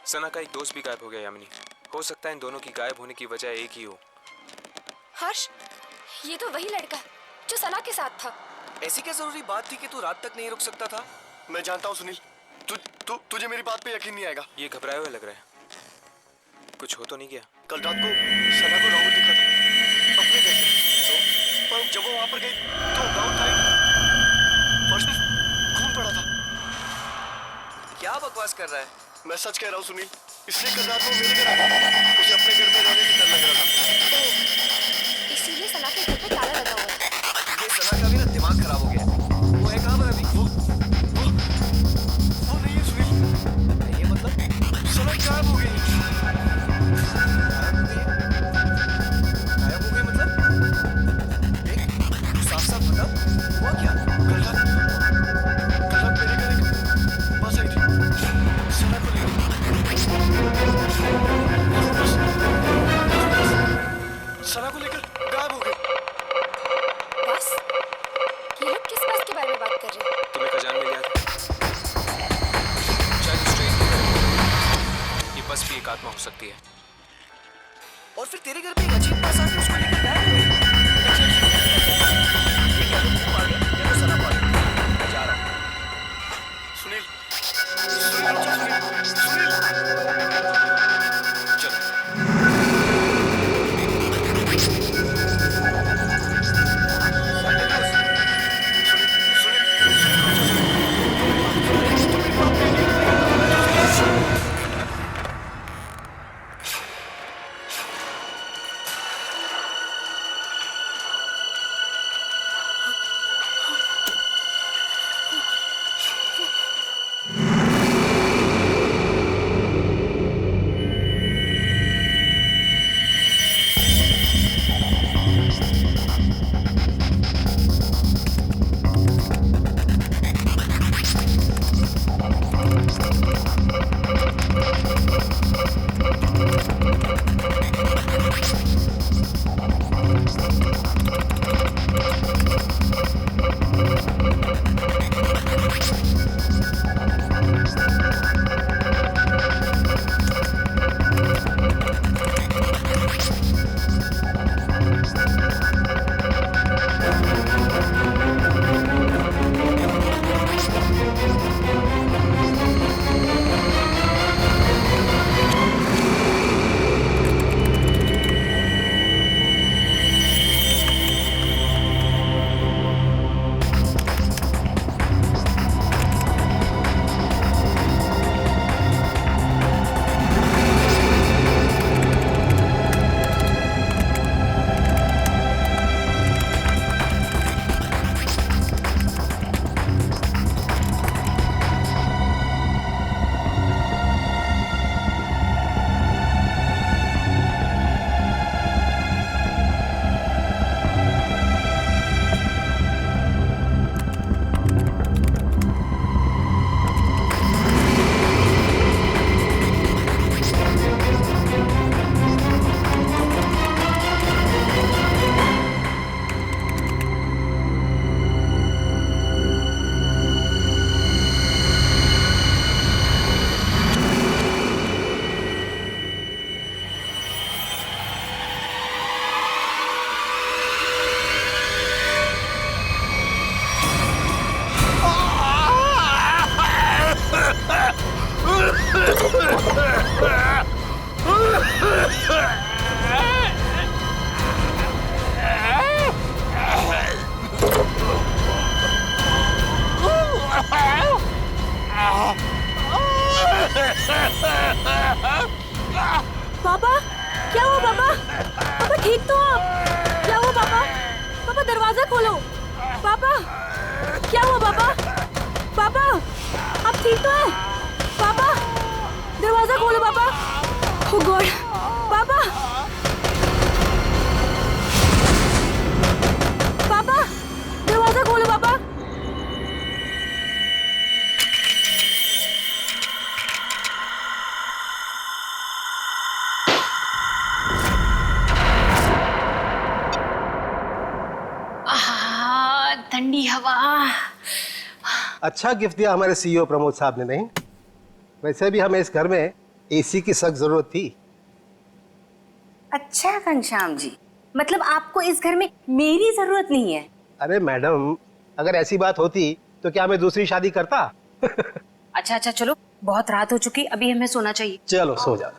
सना का एक दोस्त भी गायब हो गया यामिनी। हो सकता है इन दोनों की गायब होने की वजह एक ही हो। हर्ष, ये तो वही लड़का जो सना के साथ था। ऐसी क्या जरूरी बात थी कि तू रात तक नहीं रुक सकता था? मैं जानता हूँ सुनील, तुझे मेरी बात पे यकीन नहीं आएगा। ये घबराए हुए लग रहा है, कुछ हो तो नहीं गया? कल रात को सना को राहुल दिखा था अपने घर पे, पर जब वो वहां पर गई तो राहुल था ही नहीं। फर्श पे खून पड़ा था। क्या बकवास कर रहा है? मैं सच कह रहा हूँ सुनील, इसलिए कल रात को मेरे घर आ गई। उसे अपने घर में रहने से डर लग रहा था। इसीलिए सना के घर पे ताला लगा हुआ है। ये सना का भी ना दिमाग खराब हो गया। वो है कहाँ पर अभी? वो नहीं है सुनील। ये मतलब सना गायब हो गई। गायब हो गई मतलब? देख, साफ साफ बता, हुआ क्या? कल रात मेरे घर एक बस आई थी, सना को लेकर। सना को लेकर गायब हो गई। बस? ये लोग किस बस के बारे में बात कर रहे हैं? तुम्हें खजान मिल गया था? शायद उस ट्रेन की तरह ये बस भी एक आत्मा हो सकती है। और फिर तेरे घर पे एक अजीब बस आके उसको लेकर गायब हो गई। ये क्या तो तू पागल या तो सना पागल? मैं जा रहा हूँ। सुनील, सुनील, सुनील, चलो। पापा, क्या हुआ पापा? पापा ठीक तो आप? क्या हुआ पापा? पापा दरवाजा खोलो। पापा, क्या हुआ पापा? पापा, आप ठीक तो हैं? पापा, दरवाजा खोलो पापा। ओह गॉड, पापा, पापा, दरवाजा खोलो पापा। ठंडी हवा। अच्छा गिफ्ट दिया हमारे सीईओ प्रमोद साहब ने। नहीं, वैसे भी हमें इस घर में एसी की सख्त जरूरत थी। अच्छा घनश्याम जी, मतलब आपको इस घर में मेरी जरूरत नहीं है? अरे मैडम, अगर ऐसी बात होती तो क्या मैं दूसरी शादी करता? अच्छा चलो, बहुत रात हो चुकी, अभी हमें सोना चाहिए। चलो सो जाओ।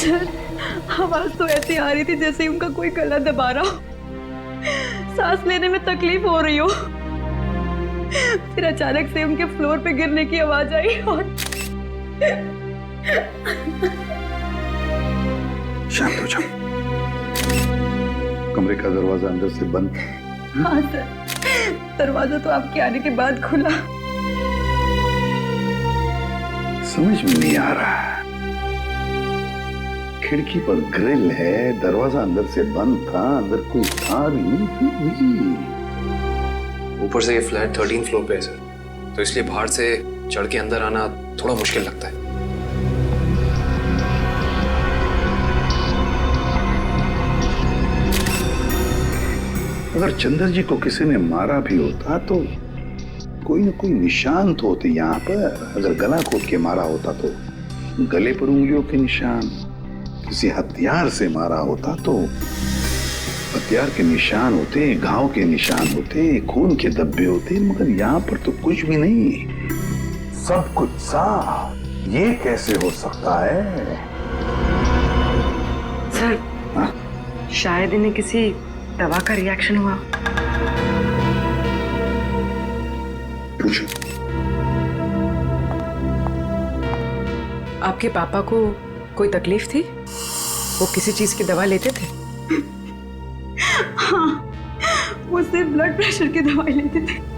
सर, आवाज तो ऐसी आ रही थी जैसे उनका कोई गला दबा रहा हो, सांस लेने में तकलीफ हो रही हो। फिर अचानक से उनके फ्लोर पे गिरने की आवाज आई और शांत हो जाओ। कमरे का दरवाजा अंदर से बंद था। हाँ सर, दरवाजा तो आपके आने के बाद खुला। समझ में नहीं आ रहा। खिड़की पर ग्रिल है, दरवाजा अंदर से बंद था, अंदर कोई था भी नहीं, फिर भी। ऊपर से ये फ्लैट 13 फ्लोर पे है सर, तो इसलिए बाहर से चढ़ के अंदर आना थोड़ा मुश्किल लगता है। अगर चंद्र जी को किसी ने मारा भी होता तो कोई न कोई निशान तो होते यहाँ पर। अगर गला घोट के मारा होता तो गले पर उंगलियों के निशान, किसी हथियार से मारा होता तो हथियार के निशान होते, घाव के निशान होते, खून के धब्बे होते, मगर यहाँ पर तो कुछ भी नहीं, सब कुछ साफ। ये कैसे हो सकता है? सर, हाँ? शायद इन्हें किसी दवा का रिएक्शन हुआ। पूछो। आपके पापा को कोई तकलीफ थी? वो किसी चीज की दवा लेते थे? हाँ, वो सिर्फ ब्लड प्रेशर की दवाई लेते थे।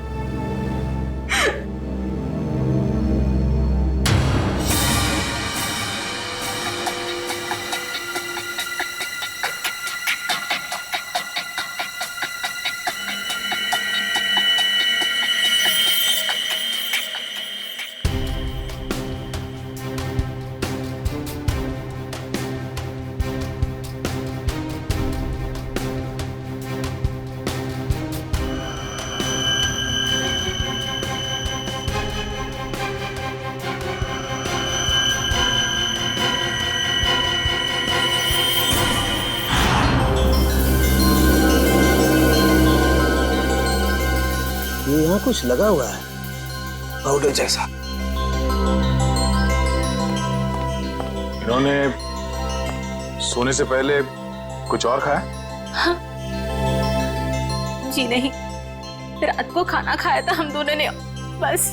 यहाँ कुछ लगा हुआ है, पाउडर जैसा। इन्होंने सोने से पहले कुछ और खाया? जी नहीं, रात को खाना खाया था हम दोनों ने, बस।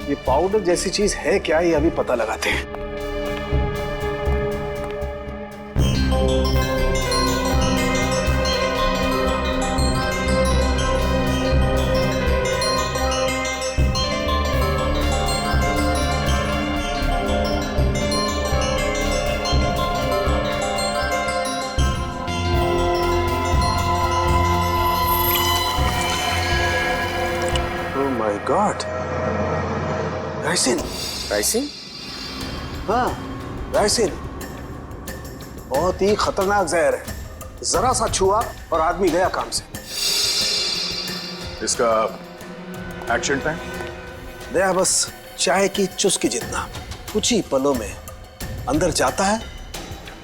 ये पाउडर जैसी चीज है क्या, ये अभी पता लगाते हैं। Oh my God, ricin. Ricin? हाँ, राइसिन बहुत ही खतरनाक जहर है। जरा सा छुआ और आदमी गया काम से। इसका एक्शन टाइम? दया बस चाय की चुस्की जितना, कुछ ही पलों में अंदर जाता है,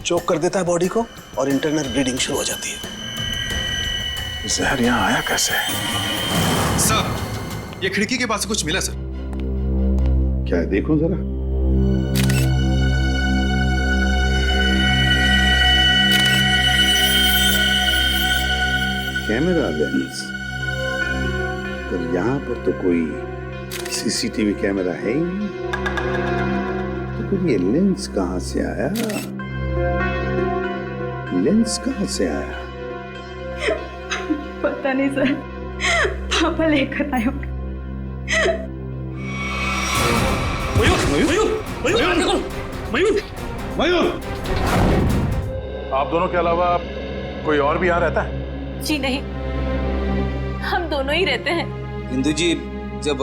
चोक कर देता है बॉडी को और इंटरनल ब्लीडिंग शुरू हो जाती है। जहर यहाँ आया कैसे? सर, ये खिड़की के पास से कुछ मिला सर। क्या है, देखो जरा। कैमरा लेंस, पर यहाँ पर तो कोई सीसीटीवी कैमरा है ही नहीं, तो फिर ये लेंस कहाँ से आया? लेंस कहाँ से आया? पता नहीं सर, पापा लेकर आए होंगे। मयूर! आप दोनों के अलावा कोई और भी यहाँ रहता है? जी नहीं, हम दोनों ही रहते हैं। इंदु जी, जब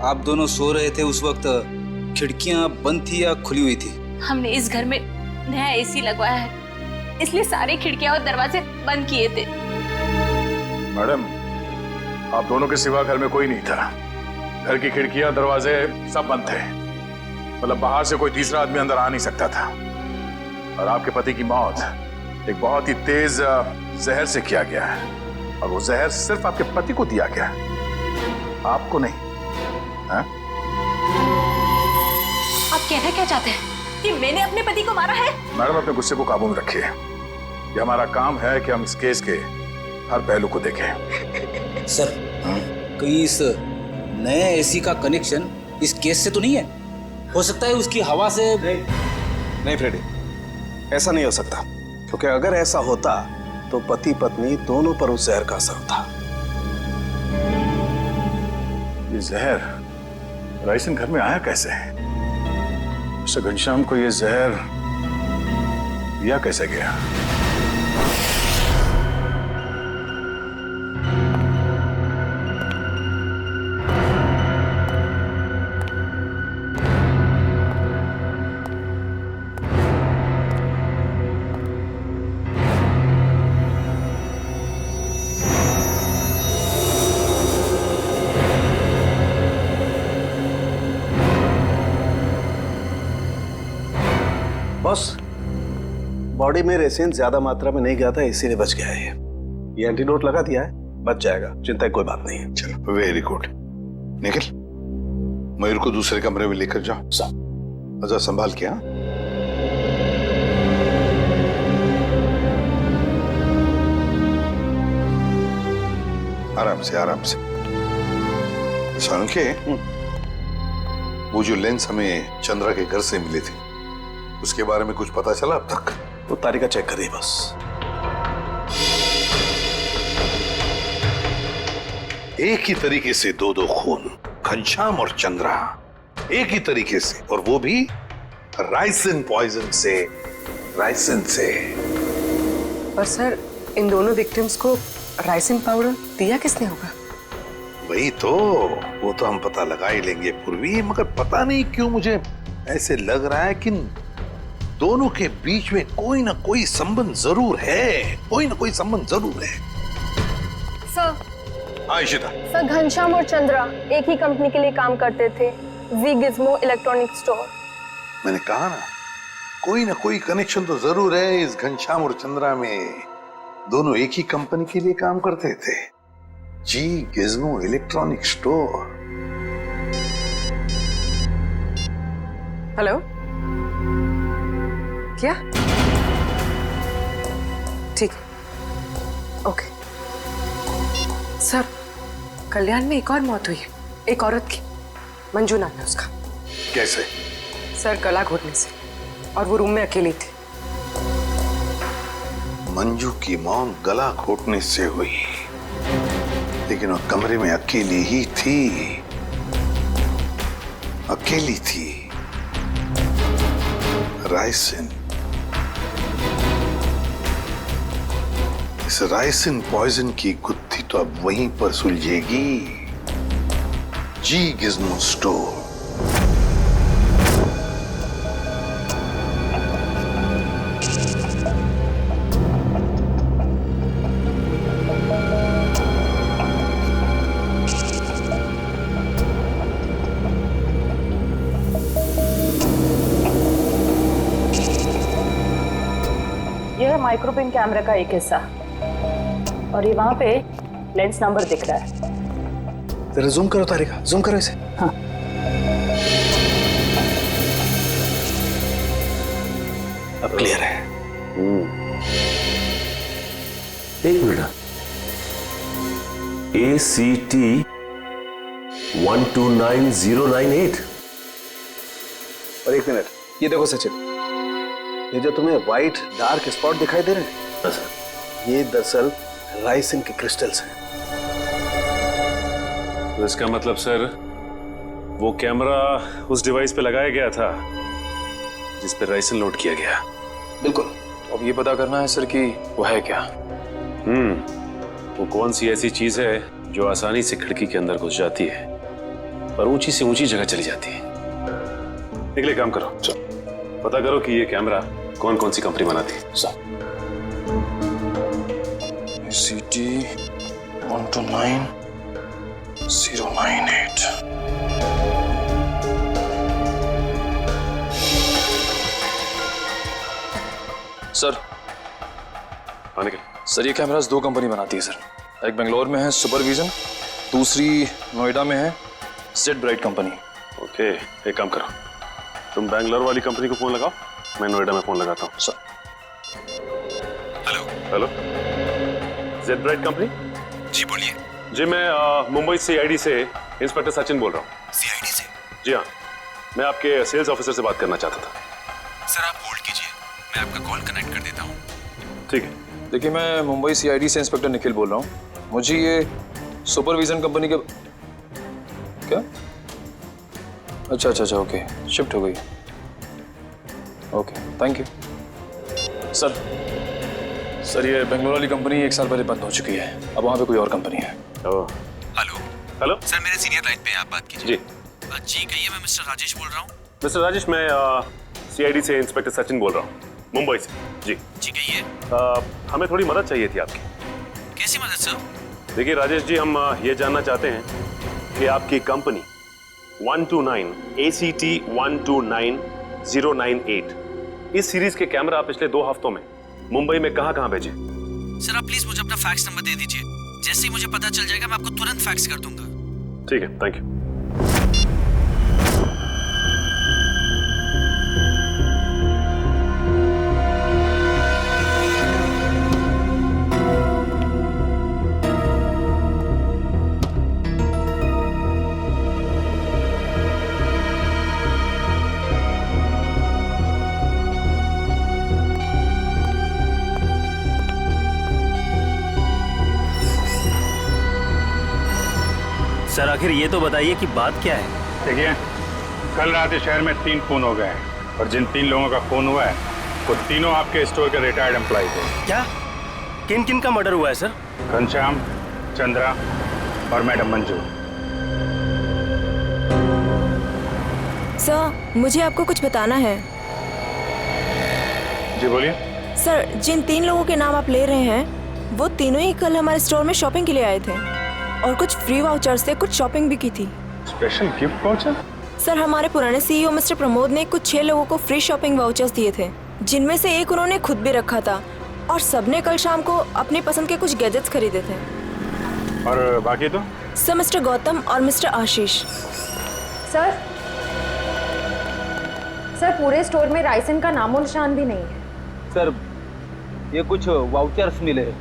आप दोनों सो रहे थे उस वक्त खिड़कियां बंद थी या खुली हुई थी? हमने इस घर में नया एसी लगवाया है, इसलिए सारी खिड़कियां और दरवाजे बंद किए थे। मैडम, आप दोनों के सिवा घर में कोई नहीं था। घर की खिड़कियां दरवाजे सब बंद थे, मतलब बाहर से कोई तीसरा आदमी अंदर आ नहीं सकता था। और आपके पति की मौत एक बहुत ही तेज जहर से किया गया है, और वो जहर सिर्फ आपके पति को दिया गया है, आपको नहीं। हाँ? आप कहना क्या चाहते हैं कि मैंने अपने पति को मारा है? मैडम, अपने गुस्से को काबू में रखिए। ये हमारा काम है कि हम इस केस के हर पहलू को देखें। सर, कहीं इस नए एसी का कनेक्शन इस केस से तो नहीं है? हो सकता है उसकी हवा से। नहीं फ्रेडी, ऐसा नहीं हो सकता, क्योंकि अगर ऐसा होता तो पति पत्नी दोनों पर उस जहर का असर होता। ये जहर राइसन घर में आया कैसे? मिस्टर घनश्याम को ये जहर दिया कैसे गया? बॉस, बॉडी में रेसिन ज्यादा मात्रा में नहीं गया था, इसीलिए बच गया है। ये एंटीडोट लगा दिया है, बच जाएगा, चिंता की कोई बात नहीं है। चलो, वेरी गुड। निखिल, मयूर को दूसरे कमरे में लेकर जाओ। अच्छा, संभाल के। हाँ, आराम से आराम से। सांके, वो जो लेंस हमें चंद्रा के घर से मिले थे, उसके बारे में कुछ पता चला अब तक? वो तारीखा चेक करिए बस। एक ही तरीके से दो खून, घनश्याम और चंद्रा, एक ही तरीके से, और वो भी राइसिन पॉइजन से। राइसिन से। पर सर, इन दोनों विक्टिम्स को राइसिन पाउडर दिया किसने होगा? वही तो, वो तो हम पता लगा ही लेंगे पूर्वी, मगर पता नहीं क्यों मुझे ऐसे लग रहा है कि दोनों के बीच में कोई ना कोई संबंध जरूर है, कोई ना कोई संबंध जरूर है। सर। हाँ इशिता। सर, घनश्याम और चंद्रा एक ही कंपनी के लिए काम करते थे, वी गिज़्मो इलेक्ट्रॉनिक स्टोर। मैंने कहा ना, कोई ना कोई कनेक्शन तो जरूर है इस घनश्याम और चंद्रा में। दोनों एक ही कंपनी के लिए काम करते थे, जी गिज़्मो इलेक्ट्रॉनिक स्टोर। हेलो, क्या? ठीक, ओके। सर, कल्याण में एक और मौत हुई है, एक औरत की, मंजू नाम है उसका। कैसे? सर, गला घोटने से, और वो रूम में अकेली थी। मंजू की मौत गला घोटने से हुई, लेकिन वो कमरे में अकेली ही थी, अकेली थी। राइसिन, इस राइसिन पॉइजन की गुत्थी तो अब वहीं पर सुलझेगी, जी गिज़्मो स्टोर। यह माइक्रोपिन कैमरा का एक हिस्सा, और ये वहां पे लेंस नंबर दिख रहा है। जरा जूम करो तारिका, जूम करो इसे। हाँ, अब क्लियर है। एक मिनट, ACT 129098। और एक मिनट, ये देखो सचिन, ये जो तुम्हें व्हाइट डार्क स्पॉट दिखाई दे रहे हैं, ये दरअसल राइसिन के क्रिस्टल्स हैं। तो इसका मतलब सर वो कैमरा उस डिवाइस पे लगाया गया था जिस पे राइसिन लोड किया गया। बिल्कुल। अब ये पता करना है सर कि वो है क्या। वो कौन सी ऐसी चीज है जो आसानी से खिड़की के अंदर घुस जाती है और ऊंची से ऊंची जगह चली जाती है। निकले, काम करो, पता करो कि ये कैमरा कौन कौन सी कंपनी बनाती है। ACT 129098। सर सर ये कैमरास दो कंपनी बनाती है सर। एक बेंगलोर में है सुपरविजन, दूसरी नोएडा में है सेट ब्राइट कंपनी। ओके, एक काम करो, तुम बैंगलोर वाली कंपनी को फोन लगाओ, मैं नोएडा में फोन लगाता हूँ। Sir. Hello, Z bright company? जी बोलिए। जी मैं मुंबई CID से इंस्पेक्टर सचिन बोल रहा हूँ। CID से? जी हाँ, मैं आपके सेल्स ऑफिसर से बात करना चाहता था। सर आप होल्ड कीजिए, मैं आपका कॉल कनेक्ट कर देता हूँ। ठीक है। देखिए मैं मुंबई CID से इंस्पेक्टर निखिल बोल रहा हूँ। मुझे ये सुपरविजन कंपनी के क्या? अच्छा ओके, शिफ्ट हो गई। Okay, thank you. सर ये बेंगलोर वाली कंपनी 1 साल पहले बंद हो चुकी है, अब वहाँ पे कोई और कंपनी है। हेलो सर, मेरे सीनियर लाइन पे आप बात कीजिए। जी जी कहिए, मैं मिस्टर राजेश बोल रहा हूँ। मिस्टर राजेश, मैं CID से इंस्पेक्टर सचिन बोल रहा हूँ, मुंबई से। जी कहिए। हमें थोड़ी मदद चाहिए थी आपकी। कैसी मदद सर? देखिए राजेश जी, हम ये जानना चाहते हैं कि आपकी कंपनी 129 ACT 129098 इस सीरीज के कैमरा पिछले 2 हफ्तों में मुंबई में कहां भेजे? सर आप प्लीज मुझे अपना फैक्स नंबर दे दीजिए, जैसे ही मुझे पता चल जाएगा मैं आपको तुरंत फैक्स कर दूंगा। ठीक है, थैंक यू। सर आखिर ये तो बताइए कि बात क्या है? देखिए, कल रात इस शहर में 3 खून हो गए हैं और जिन 3 लोगों का खून हुआ है वो तीनों आपके स्टोर के रिटायर्ड एम्प्लॉय थे। क्या? किन किन का मर्डर हुआ है सर? घनश्याम, चंद्रा और मैडम मंजू। सर मुझे आपको कुछ बताना है। जी बोलिए। सर जिन 3 लोगों के नाम आप ले रहे हैं वो तीनों ही कल हमारे स्टोर में शॉपिंग के लिए आए थे और कुछ फ्री वाउचर से कुछ शॉपिंग भी की थी। Special gift voucher? सर हमारे पुराने CEO मिस्टर प्रमोद ने कुछ 6 लोगों को फ्री शॉपिंग वाउचर्स दिए थे, जिनमें से एक उन्होंने खुद भी रखा था और सबने कल शाम को अपनी पसंद के कुछ गैजेट्स खरीदे थे। और बाकी तो? सर मिस्टर गौतम और मिस्टर आशीष। सर पूरे स्टोर में राइसन का नामो निशान भी नहीं है। सर ये कुछ वाउचर्स मिले।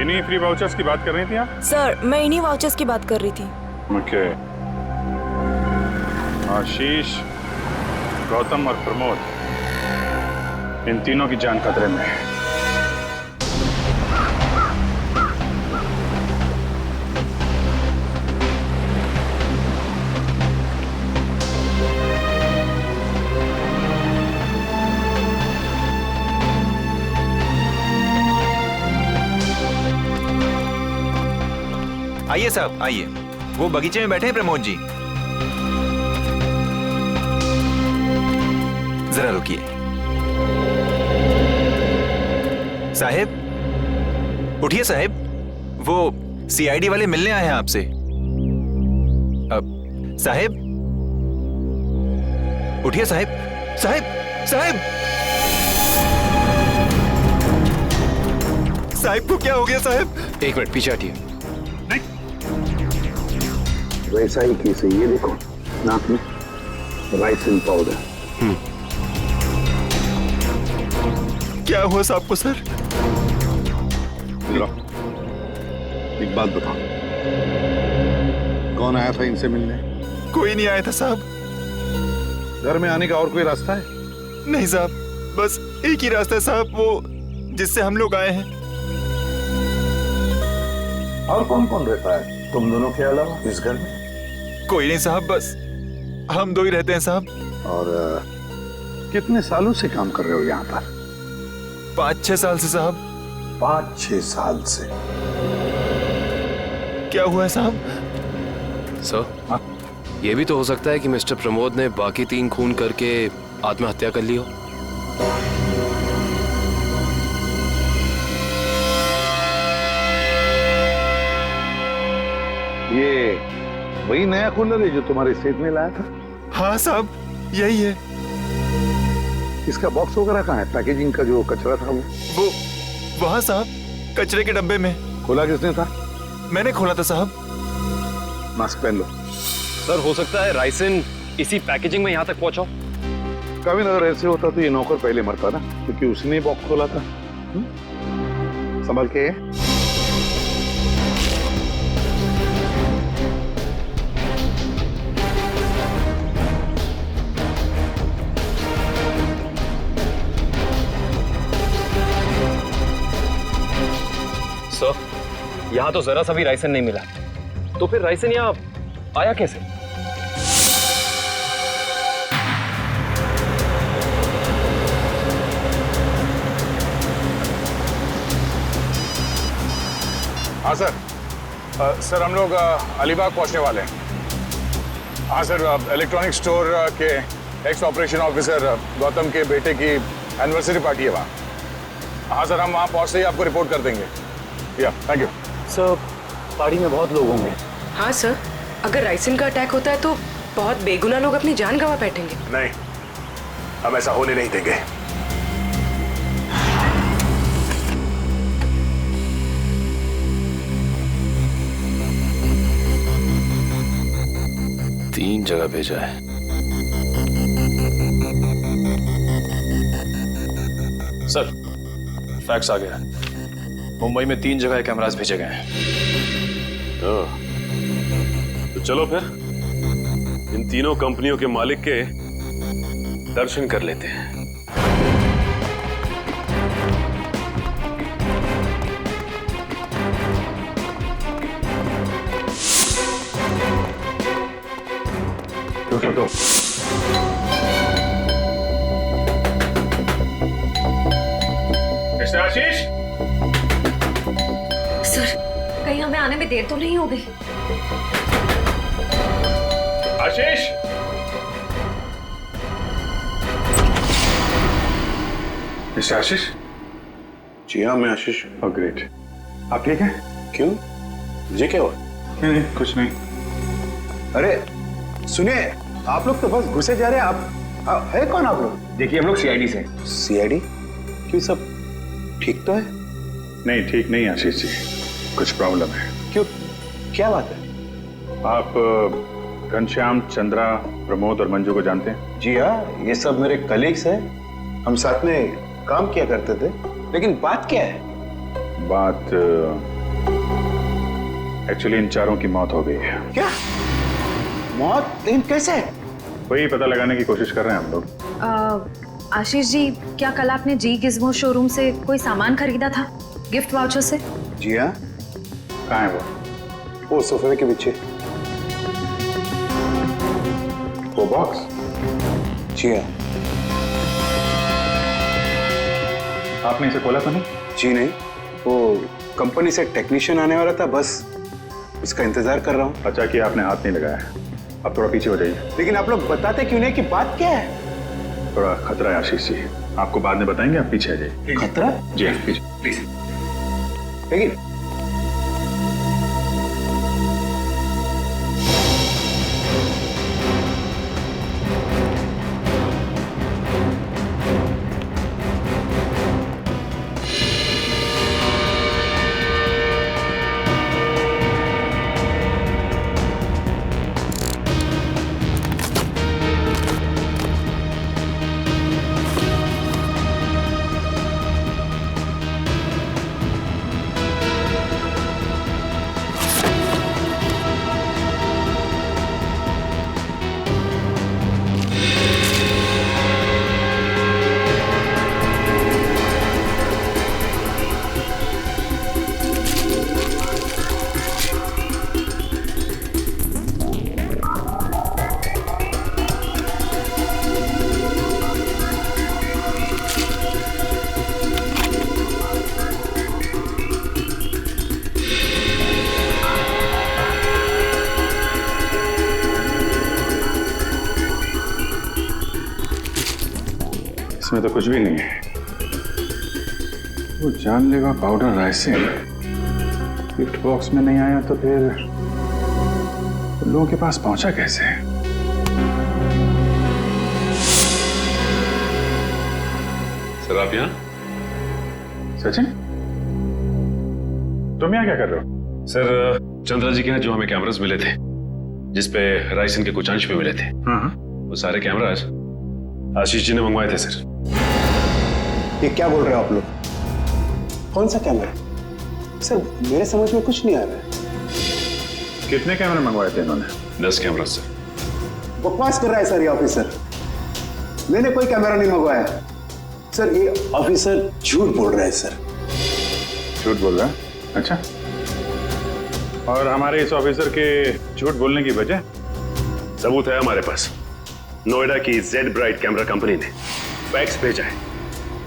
इन्हीं फ्री वाउचर्स की बात कर रही थी आप? सर मैं इन्हीं वाउचर्स की बात कर रही थी। ओके। आशीष, गौतम और प्रमोद, इन तीनों की जान खतरे में है। आइए साहब आइए, वो बगीचे में बैठे हैं प्रमोद जी। जरा रुकिए। साहब उठिए साहब, वो CID वाले मिलने आए हैं आपसे। साहब उठिए साहब। साहब साहब साहब को क्या हो गया साहब? एक मिनट पीछे हटिए। वैसा ही केस है, ये देखो नाक में राइसिन पाउडर। क्या हुआ साहब को सर? इधर आओ। एक बात बताओ, कौन आया था इनसे मिलने? कोई नहीं आया था साहब। घर में आने का और कोई रास्ता है? नहीं साहब, बस एक ही रास्ता है साहब, वो जिससे हम लोग आए हैं। और कौन कौन रहता है तुम दोनों के अलावा इस घर में? कोई नहीं साहब, बस हम दो ही रहते हैं साहब। और कितने सालों से काम कर रहे हो यहाँ पर? 5-6 साल से साहब। 5-6 साल से? क्या हुआ है साहब? सर, ये भी तो हो सकता है कि मिस्टर प्रमोद ने बाकी 3 खून करके आत्महत्या कर ली हो। ये वही नया कूलर है जो तुम्हारे सेठ ने लाया था? हाँ साहब, यही है। इसका बॉक्स वगैरह कहाँ है? पैकेजिंग का जो कचरा था वो वहाँ साहब, कचरे के डब्बे में। खोला किसने था? मैंने खोला था साहब। मास्क पहन लो। सर, हो सकता है राइसन इसी पैकेजिंग में यहाँ तक पहुंचा। कभी अगर ऐसे होता तो ये नौकर पहले मरता ना, क्योंकि उसने ही बॉक्स खोला था। संभल के। सर, यहाँ तो जरा सा भी राइसन नहीं मिला, तो फिर राइसन यहाँ आया कैसे? हाँ सर। सर, हम लोग अलीबाग पहुंचने वाले हैं। हाँ सर, इलेक्ट्रॉनिक स्टोर के एक्स ऑपरेशन ऑफिसर गौतम के बेटे की एनिवर्सरी पार्टी है वहाँ। हाँ सर, हम वहाँ पहुँचते ही आपको रिपोर्ट कर देंगे। या थैंक यू सर। पार्टी में बहुत लोग होंगे। हाँ सर, अगर राइसन का अटैक होता है तो बहुत बेगुनाह लोग अपनी जान गंवा बैठेंगे। नहीं, हम ऐसा होने नहीं देंगे। तीन जगह भेजा है। सर, फैक्स आ गया। मुंबई में 3 जगह कैमरास भेजे गए हैं। तो चलो फिर इन तीनों कंपनियों के मालिक के दर्शन कर लेते हैं। तो मिस्टर आशीष, सर, कहीं हमें आने में देर तो नहीं हो गई? आशीष, मिस्टर आशीष। जी हाँ, मैं आशीष। Oh great. आप ठीक हैं? क्यों, ये क्या हुआ? नहीं, कुछ नहीं। अरे सुनिए, आप लोग तो बस घुसे जा रहे हैं। आप है कौन आप लोग? देखिए, हम लोग सीआईडी से। सीआईडी? क्यों, सब ठीक तो है? नहीं, ठीक नहीं आशीष जी, कुछ प्रॉब्लम है। क्यों, क्या बात है? आप घनश्याम, चंद्रा, प्रमोद और मंजू को जानते हैं? जी हाँ, ये सब मेरे कलीग्स हैं। हम साथ में काम किया करते थे। लेकिन बात क्या है? बात एक्चुअली इन चारों की मौत हो गई है। क्या मौत? लेकिन कैसे? वही पता लगाने की कोशिश कर रहे हैं हम लोग। आशीष जी, क्या कल आपने जी गिज़्मो शोरूम से कोई सामान खरीदा था गिफ्ट वाउचर से? जी हाँ। कहाँ है वो सोफे के पीछे। वो बॉक्स? जी हाँ। आपने इसे खोला तो नहीं? जी नहीं, वो कंपनी से टेक्नीशियन आने वाला था, बस उसका इंतजार कर रहा हूँ। अच्छा कि आपने हाथ नहीं लगाया। अब थोड़ा पीछे हो जाइए। लेकिन आप लोग बताते क्यों नहीं कि बात क्या है? थोड़ा खतरा है आशीष जी, आपको बाद में बताएंगे, आप पीछे आ जाइए। खतरा? जी पीछे प्लीज। लेकिन इसमें तो कुछ भी नहीं है। वो जानलेवा पाउडर राइसिन गिफ्ट बॉक्स में नहीं आया तो फिर लोगों के पास पहुंचा कैसे? सर आप यहाँ? सचिन, तुम यहाँ क्या कर रहे हो? सर चंद्रा जी के यहाँ जो हमें कैमरास मिले थे जिसपे राइसिन के कुछ अंश भी मिले थे, वो सारे कैमरास आशीष जी ने मंगवाए थे सर। ये क्या बोल रहे हो आप लोग? कौन सा कैमरा? सर मेरे समझ में कुछ नहीं आ रहा है। कितने कैमरे मंगवाए थे इन्होंने? 10 कैमरा सर। बकवास कर रहा है सर ये ऑफिसर। मैंने कोई कैमरा नहीं मंगवाया। सर ये ऑफिसर झूठ बोल रहा है सर। झूठ बोल रहा है? अच्छा, और हमारे इस ऑफिसर के झूठ बोलने की वजह? सबूत है हमारे पास। नोएडा की जेड ब्राइट कैमरा कंपनी ने फैक्स भेजा है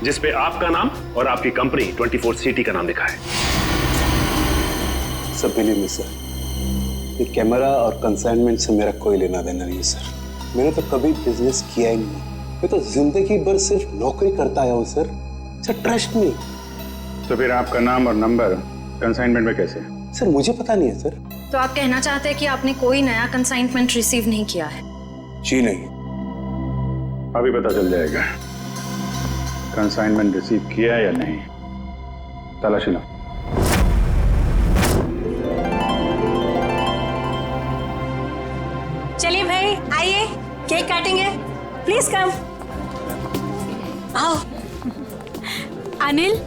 जिसपे आपका नाम और आपकी कंपनी 24 सिटी का नाम लिखा है। सब बिलीव मी सर, ये कैमरा और कंसाइनमेंट से मेरा कोई लेना देना नहीं सर। मैंने तो कभी बिजनेस किया ही नहीं। मैं तो जिंदगी भर सिर्फ नौकरी करता आया हूँ सर। Sir trust me. तो फिर आपका नाम और नंबर कंसाइनमेंट में कैसे? सर मुझे पता नहीं है सर। तो आप कहना चाहते हैं कि आपने कोई नया कंसाइनमेंट रिसीव नहीं किया है? जी नहीं। अभी पता चल जाएगा कंसाइनमेंट रिसीव किया या नहीं। तलाशी लो। चलिए भाई आइए, केक काटेंगे। Please come. आओ। अनिल,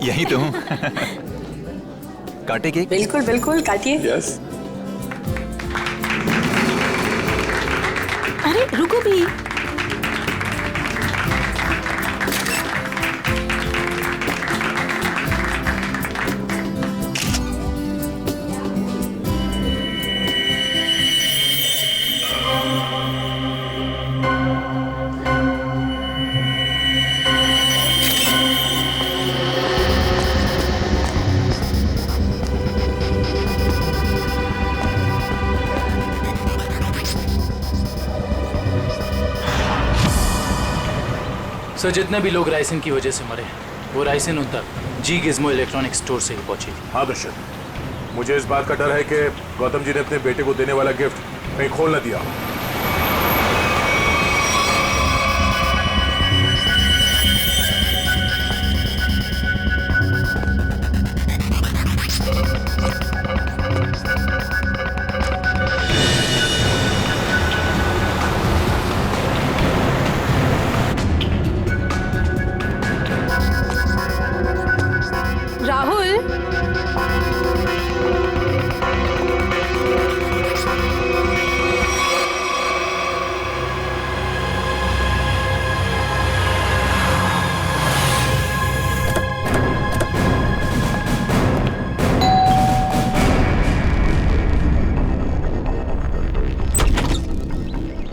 यही तो हूँ। काटे केक? बिल्कुल बिल्कुल काटिए। यस। अरे रुको भी। सर जितने भी लोग राइसिन की वजह से मरे वो राइसिन उन तक जी गिज़्मो इलेक्ट्रॉनिक स्टोर से ही पहुंची थी। हाँ दुष्यंत, मुझे इस बात का डर है कि गौतम जी ने अपने बेटे को देने वाला गिफ्ट कहीं खोल न दिया। राहुल,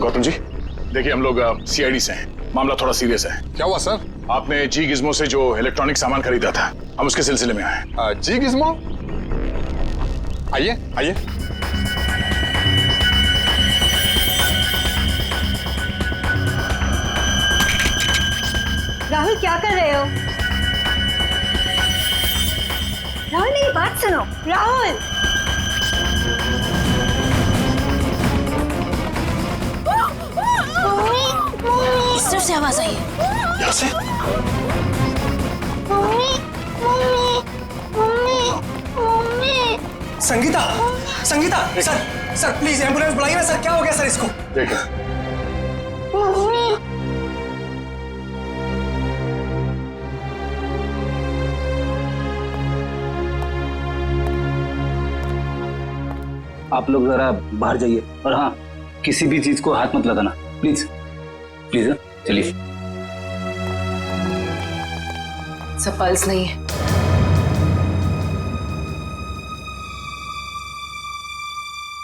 गौतम जी देखिए, हम लोग सीआईडी से हैं। मामला थोड़ा सीरियस है। क्या हुआ सर? आपने जी गिज़्मो से जो इलेक्ट्रॉनिक सामान खरीदा था, हम उसके सिलसिले में आए। जी गिज़्मो? आइए आइए। राहुल क्या कर रहे हो? राहुल मेरी बात सुनो। राहुल इस तरफ से आवाज आई है। यहाँ से? Sangeeta, Sangeeta, sir please ambulance बुलाइए ना सर। क्या हो गया सर इसको? देखो आप लोग जरा बाहर जाइए और हाँ, किसी भी चीज को हाथ मत लगाना प्लीज प्लीज। चलिए। सब पल्स नहीं है।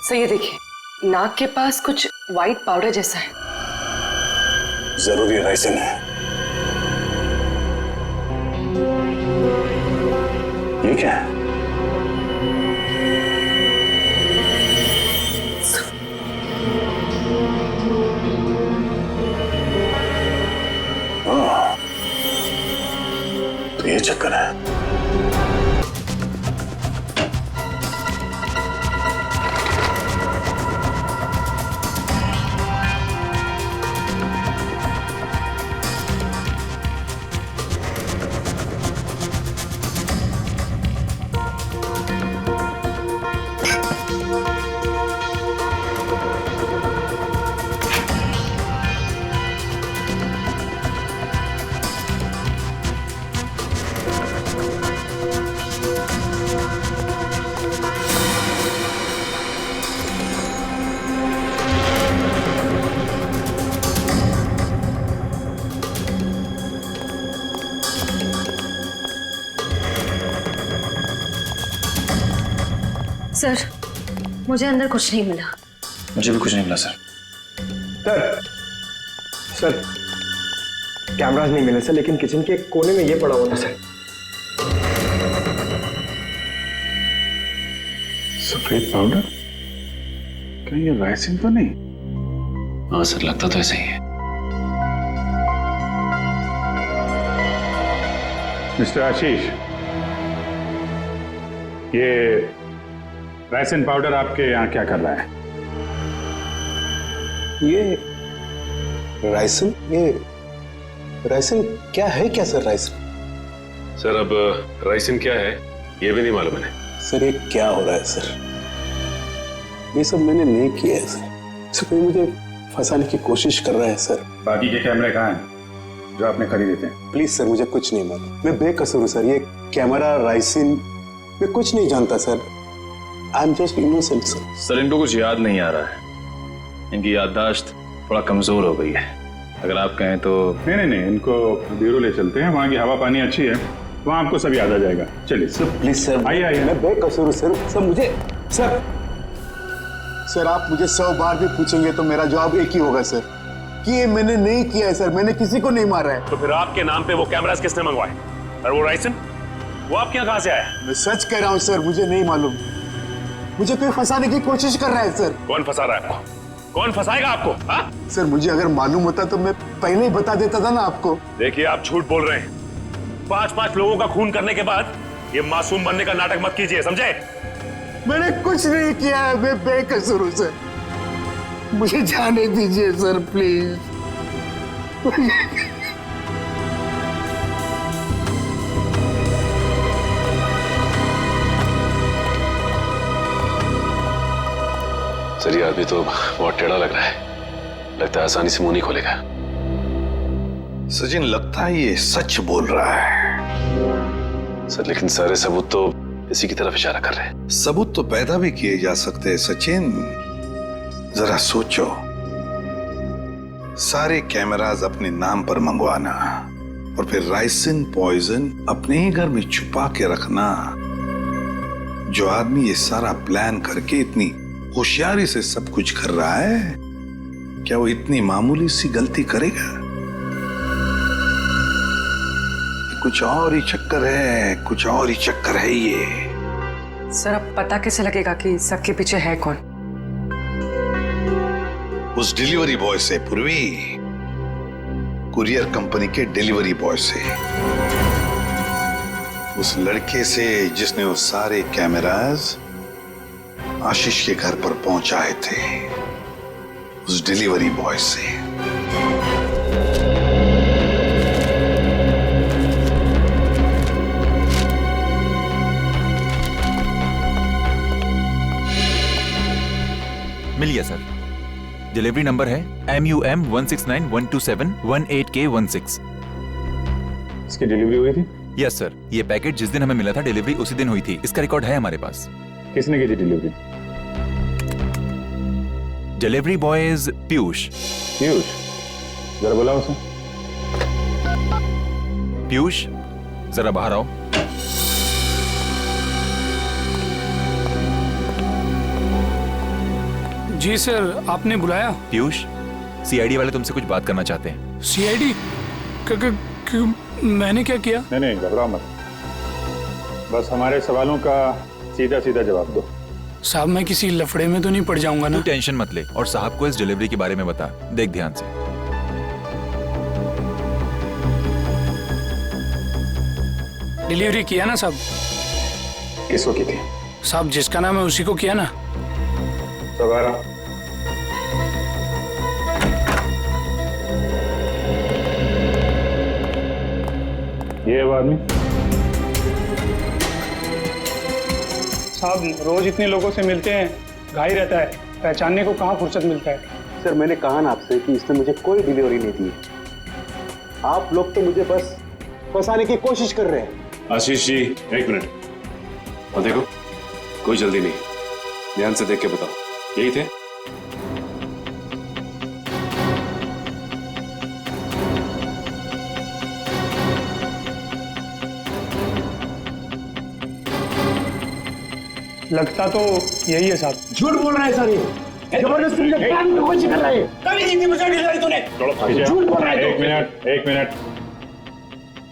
सर ये देखिए, नाक के पास कुछ वाइट पाउडर जैसा है। जरूरी राइसिन है। ये क्या है? चक्कर है। सर, मुझे अंदर कुछ नहीं मिला। मुझे भी कुछ नहीं मिला सर। सर कैमरास नहीं मिले सर, लेकिन किचन के कोने में ये पड़ा हुआ था सर। सफेद पाउडर? कहीं ये राइसिन तो नहीं? हाँ सर, लगता तो ऐसा ही है। मिस्टर आशीष, ये राइसिन पाउडर आपके यहाँ क्या कर रहा है? ये राइसिन क्या है? क्या सर राइसिन? सर अब राइसिन क्या है ये भी नहीं मालूम है। सर ये क्या हो रहा है सर? ये सब मैंने नहीं किया है सर। सर कोई मुझे फंसाने की कोशिश कर रहा है सर। बाकी के कैमरे कहाँ हैं जो आपने खरीदे थे? प्लीज सर, मुझे कुछ नहीं मालूम। मैं बेकसूर हूँ सर। ये कैमरा, राइसिन, मैं कुछ नहीं जानता sir. I am just innocent sir. Sir इनको कुछ याद नहीं आ रहा है, इनकी याददाश्त थोड़ा कमजोर हो गई है। अगर आप कहें तो नहीं, इनको ब्यूरो ले चलते हैं, वहाँ की हवा पानी अच्छी है, वहाँ आपको सब याद आ जाएगा। चलिए सर प्लीज सर, आइए। मैं बेकसूर हूँ सर। सर मुझे सर आप मुझे 100 बार भी पूछेंगे तो मेरा जवाब एक ही होगा सर, कि ये मैंने नहीं किया है सर। मैंने किसी को नहीं मारा है। तो फिर आपके नाम पे वो कैमरास किसने मंगवाए? और वो राइसिन वो आपके यहाँ कहाँ से आया? मैं सच कह रहा हूँ सर, मुझे नहीं मालूम। मुझे कोई फंसाने की कोशिश कर रहा है सर। कौन फंसा रहा है आपको? कौन फंसाएगा आपको? हाँ? सर मुझे अगर मालूम होता तो मैं पहले ही बता देता था ना आपको। देखिए आप झूठ बोल रहे हैं। 5-5 लोगों का खून करने के बाद ये मासूम बनने का नाटक मत कीजिए, समझे? मैंने कुछ नहीं किया है, मैं बेकसूर हूं सर। मुझे जाने दीजिए सर प्लीज। सर ये आदमी तो बहुत टेढ़ा लग रहा है, लगता है आसानी से मुंह नहीं खोलेगा। सचिन, लगता है ये सच बोल रहा है। सर लेकिन सारे सबूत तो इसी की तरफ इशारा कर रहे हैं। सबूत तो पैदा भी किए जा सकते हैं सचिन। जरा सोचो, सारे कैमरास अपने नाम पर मंगवाना और फिर राइसिन पॉइजन अपने ही घर में छुपा के रखना। जो आदमी ये सारा प्लान करके इतनी होशियारी से सब कुछ कर रहा है, क्या वो इतनी मामूली सी गलती करेगा? कुछ और ही चक्कर है, कुछ और ही चक्कर है ये। सर अब पता कैसे लगेगा कि सबके पीछे है कौन? उस डिलीवरी बॉय से पूर्वी, कुरियर कंपनी के डिलीवरी बॉय से, उस लड़के से जिसने वो सारे कैमरास आशीष के घर पर पहुंचाए थे, उस डिलीवरी बॉय से। मिल गया सर। डिलीवरी नंबर है MUM 169127128K16। इसकी डिलीवरी हुई थी? Yes sir. ये पैकेट जिस दिन हमें मिला था, डिलीवरी उसी दिन हुई थी। इसका रिकॉर्ड है हमारे पास। किसने की थी delivery? Delivery boy is Piyush. Piyush? जरा बुलाओ उसे। पीयूष जरा बाहर आओ। जी सर, आपने बुलाया? पीयूष, CID वाले तुमसे कुछ बात करना चाहते हैं। CID? मैंने क्या किया? नहीं, घबराओ मत, बस हमारे सवालों का सीधा सीधा जवाब दो। साहब मैं किसी लफड़े में तो नहीं पड़ जाऊंगा ना? तू टेंशन मत ले और साहब को इस डिलीवरी के बारे में बता। देख ध्यान से। डिलीवरी किया ना साहब? किसको की थी? साहब जिसका नाम है उसी को किया ना। सवारा ये वो आदमी साहब रोज इतने लोगों से मिलते हैं, घाई रहता है, पहचानने को कहाँ फुर्सत मिलता है। सर मैंने कहा ना आपसे कि इसने मुझे कोई डिलीवरी नहीं दी। आप लोग तो मुझे बस फंसाने की कोशिश कर रहे हैं। आशीष जी एक मिनट, और देखो कोई जल्दी नहीं, ध्यान से देख के बताओ यही थे? लगता तो यही है साहब। झूठ बोल रहा है सर, ये जबरदस्ती मुझे प्लान में कोशिश कर रहा है। कभी नहीं दी मुझे डिलीवरी तूने। झूठ बोल रहा है। एक मिनट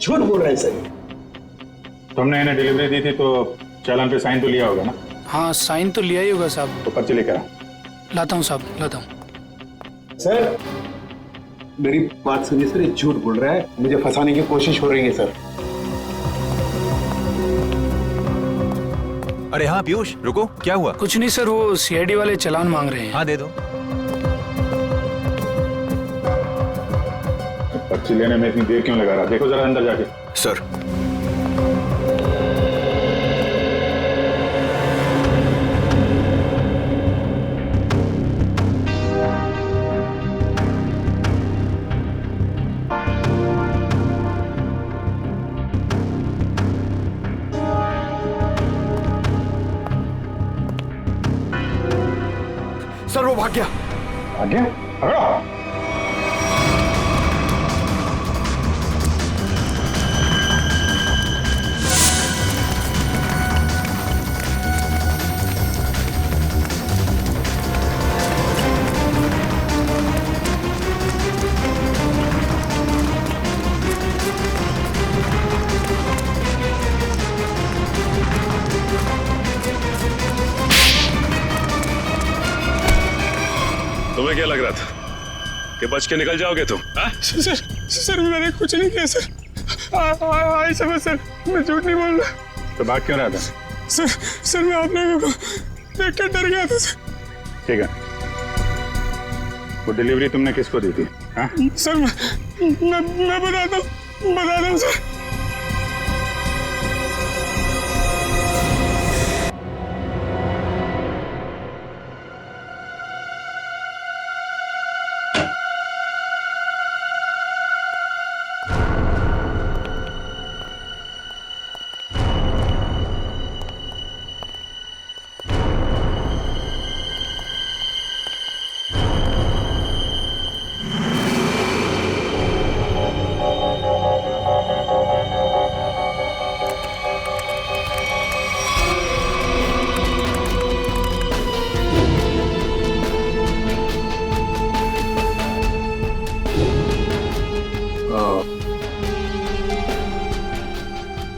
झूठ बोल रहा है सर। तुमने इन्हें डिलीवरी दी थी तो चालान पे साइन तो लिया होगा ना? हाँ साइन तो लिया ही होगा साहब। तो पर्ची लेकर आओ। लाता हूँ साहब, लाता हूँ। सर मेरी बात सुनिए सर, ये झूठ बोल रहा है, मुझे फंसाने की कोशिश हो रही है सर। अरे हाँ पीयूष रुको, क्या हुआ? कुछ नहीं सर, वो सीआईडी वाले चालान मांग रहे हैं। हाँ दे दो। पर्ची लेने में इतनी देर क्यों लगा रहा? देखो जरा अंदर जाके। सर सर वो भाग गया। भाग गया? पकड़ो। तुम्हें क्या लग रहा था कि बच के निकल जाओगे तुम? सर मैंने कुछ नहीं किया सर। आई समझ सर, मैं झूठ नहीं बोल रहा। तो भाग क्यों रहा था? सर मैं आप लोगों को देख कर डर गया था सर। ठीक है, वो डिलीवरी तुमने किसको दी थी? हाँ? सर मैं बताता हूँ सर।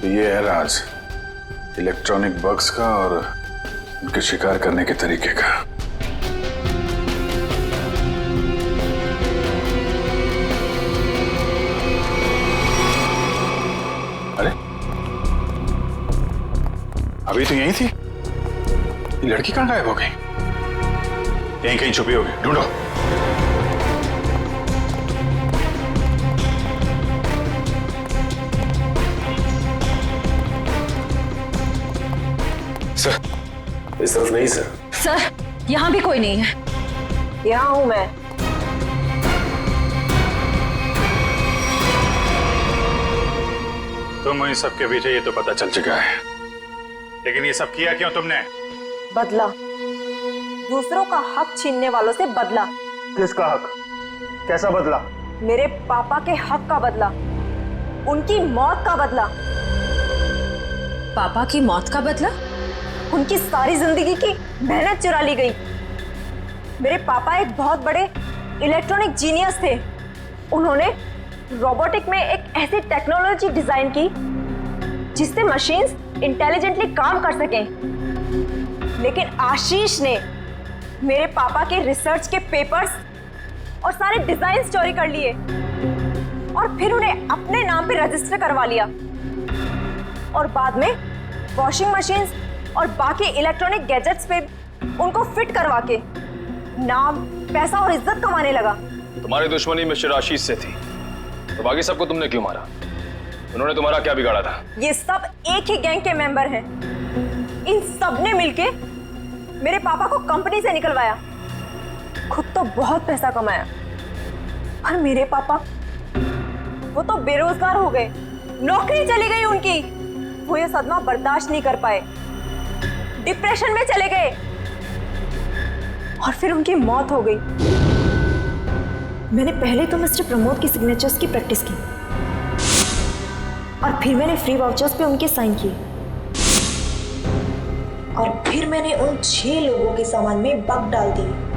ये है राज इलेक्ट्रॉनिक बग्स का और उनके शिकार करने के तरीके का। अरे अभी तो यही थी, ये लड़की कहां गायब हो गई? यहीं कहीं छुपी होगी, ढूंढो। सर इस तरफ नहीं सर। सर यहाँ भी कोई नहीं है। यहाँ हूं मैं। तुम इन सब के पीछे ये तो पता चल चुका है, लेकिन ये सब किया क्यों तुमने? बदला, दूसरों का हक छीनने वालों से बदला। किसका हक? कैसा बदला? मेरे पापा के हक का बदला, उनकी मौत का बदला। पापा की मौत का बदला? उनकी सारी जिंदगी की मेहनत चुरा ली गई। मेरे पापा एक बहुत बड़े इलेक्ट्रॉनिक जीनियस थे। उन्होंने रोबोटिक में एक ऐसी टेक्नोलॉजी डिजाइन की जिससे मशीन्स इंटेलिजेंटली काम कर सकें। लेकिन आशीष ने मेरे पापा के रिसर्च के पेपर्स और सारे डिजाइन चोरी कर लिए और फिर उन्हें अपने नाम पे रजिस्टर करवा लिया। और बाद में वॉशिंग मशीन और बाकी इलेक्ट्रॉनिक गैजेट्स पे उनको फिट करवा के नाम, पैसा और इज्जत कमाने लगा। तुम्हारी दुश्मनी मिस्टर आशीष से थी, तो बाकी सबको तुमने क्यों मारा? उन्होंने तुम्हारा क्या बिगाड़ा था? ये सब एक ही गैंग के मेंबर हैं। इन सब ने मिलके मेरे पापा को कंपनी से निकलवाया, खुद तो बहुत पैसा कमाया, पर मेरे पापा वो तो बेरोजगार हो गए, नौकरी चली गई उनकी। वो ये सदमा बर्दाश्त नहीं कर पाए, डिप्रेशन में चले गए और फिर उनकी मौत हो गई। मैंने पहले तो मिस्टर प्रमोद की सिग्नेचर्स की प्रैक्टिस की और फिर मैंने फ्री वाउचर्स पे उनके साइन किए और फिर मैंने उन 6 लोगों के सामान में बग डाल दिए।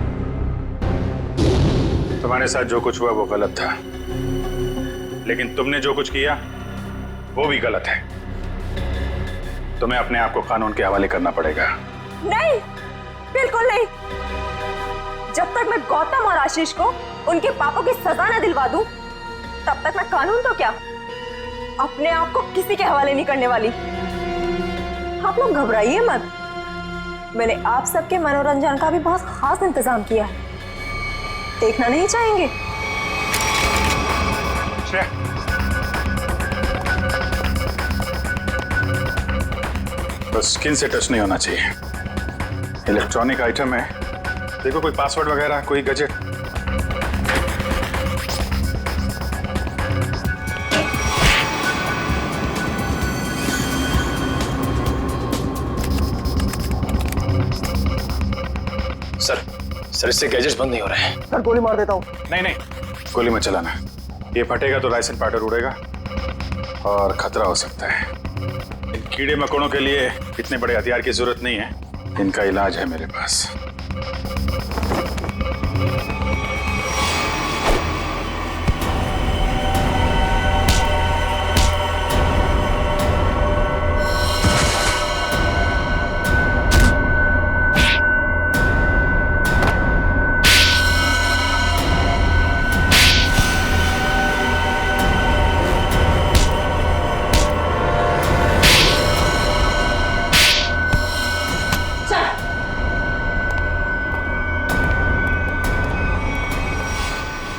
तुम्हारे साथ जो कुछ हुआ वो गलत था, लेकिन तुमने जो कुछ किया वो भी गलत है। तुम्हें अपने आप को कानून के हवाले करना पड़ेगा। नहीं, बिल्कुल नहीं। जब तक मैं गौतम और आशीष को उनके पापों की सजा न दिलवा दूं, तब तक मैं कानून तो क्या, अपने आप को किसी के हवाले नहीं करने वाली। आप लोग घबराइए मत, मैंने आप सबके मनोरंजन का भी बहुत खास इंतजाम किया है, देखना नहीं चाहेंगे? बस स्किन से टच नहीं होना चाहिए। इलेक्ट्रॉनिक आइटम है, देखो कोई पासवर्ड वगैरह, कोई गैजेट। सर इससे गैजेट्स बंद नहीं हो रहे हैं। सर गोली मार देता हूँ। नहीं, गोली मत चलाना, ये फटेगा तो राइसन पाउडर उड़ेगा और खतरा हो सकता है। इन कीड़े मकोड़ों के लिए इतने बड़े हथियार की जरूरत नहीं है, इनका इलाज है मेरे पास।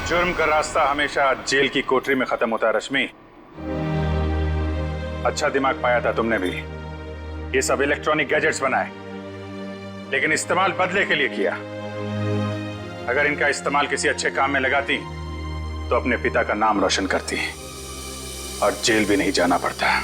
जुर्म का रास्ता हमेशा जेल की कोठरी में खत्म होता है रश्मि। अच्छा दिमाग पाया था तुमने भी। ये सब इलेक्ट्रॉनिक गैजेट्स बनाए, लेकिन इस्तेमाल बदले के लिए किया। अगर इनका इस्तेमाल किसी अच्छे काम में लगाती तो अपने पिता का नाम रोशन करती और जेल भी नहीं जाना पड़ता।